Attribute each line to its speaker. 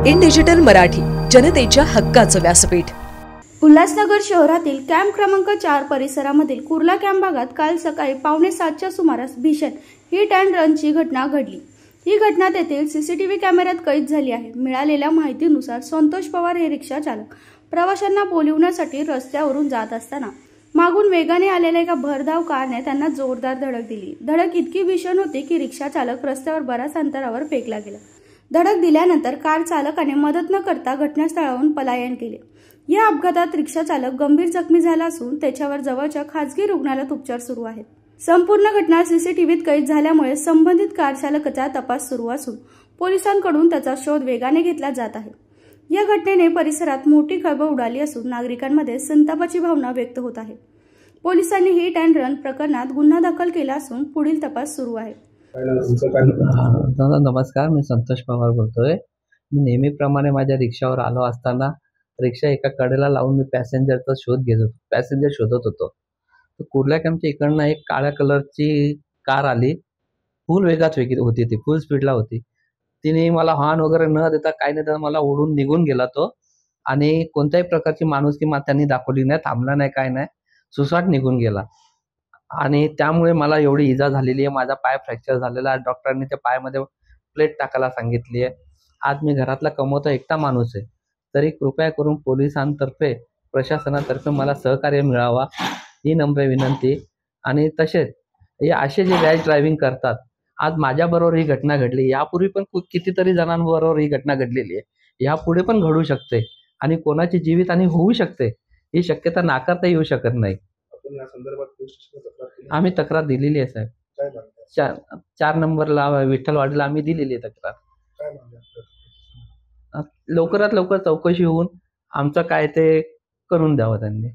Speaker 1: In digital Marathi, जनतेच्या हक्काचं व्यासपीठ।
Speaker 2: उल्हासनगर शहरातील कॅम्प क्रमांक 4 परिसरामधील कुर्ला कॅम्प भागात काल सकाळी 5:45च्या सुमारास भीषण हिट अँड रनची घटना घडली। ही घटना तेथील सीसीटीव्ही कॅमेऱ्यात कैद झाली आहे। मिळालेल्या माहितीनुसार संतोष पवार हे रिक्षा चालक प्रवाशांना बोलविण्यासाठी रस्त्यावरून जात असताना मागून वेगाने आलेल्या एका भरधाव कारने त्यांना जोरदार धडक दिली। धडक इतकी भीषण होती की रिक्षा चालक रस्त्यावर बऱ्याच अंतरावर फेकला गेला। धडक दिल्यानंतर कार चालकाने मदत न करता घटनास्थळावरून पलायन केले। या अपघातात रिक्षा चालक गंभीर जखमी झाला असून त्याच्यावर जवळच्या खासगी रुग्णालयात उपचार सुरू आहेत। संपूर्ण घटना सीसीटीव्हीत कैद झाल्यामुळे संबंधित कार चालकाचा तपास सुरू असून पोलिसांकडून त्याचा शोध वेगाने घेतला जात आहे। या घटनेने परिसरात मोठी खळबळ उडाली असून नागरिकांमध्ये संतापाची भावना व्यक्त होत आहे। पोलिसांनी हिट अँड रन प्रकरणात गुन्हा दाखल केला असून पुढील तपास सुरू आहे।
Speaker 3: नमस्कार, मी संतोष पवार बोलतोय। मी नेहमीप्रमाणे माझ्या रिक्षावर आलो असताना रिक्षा एका कडेला लावून मी पॅसेंजरचा शोध घेत होतो, पॅसेंजर शोधत होतो। तर कुर्ला कॅम्पच्या इकडनं एक काळ्या कलरची कार आली, फुल वेगात होती, ती फुल स्पीडला होती। तिने मला हॉर्न वगैरे न देता काही नाही, तर मला ओढून निघून गेला तो आणि कोणत्याही प्रकारची माणुसकी त्यांनी दाखवली नाही, थांबला नाही, काय नाही, सुसाट निघून गेला। आणि त्यामुळे मला एवढी इजा झालेली आहे, माझा पाय फ्रॅक्चर झालेला आहे। डॉक्टरांनी त्या पायामध्ये प्लेट टाकायला सांगितली आहे। आज मी घरातला कमवता एकटा माणूस आहे, तरी कृपया करून पोलिसांतर्फे, प्रशासनातर्फे मला सहकार्य मिळावा ही नम्र विनंती। आणि तसेच हे असे जे रॅश ड्रायव्हिंग करतात, आज माझ्याबरोबर ही घटना घडली, यापूर्वी पण कितीतरी जणांबरोबर ही घटना घडलेली आहे, यापुढे पण घडू शकते आणि कोणाची जीवितहानी होऊ शकते, ही शक्यता नाकारता येऊ शकत नाही। आम्ही तक्रार दिलेली आहे साहेब, 4 नंबरला विठ्ठलवाडीला आम्ही दिलेली आहे तक्रार। लवकरात लवकर चौकशी होऊन आमचं काय ते करून द्यावं त्यांनी।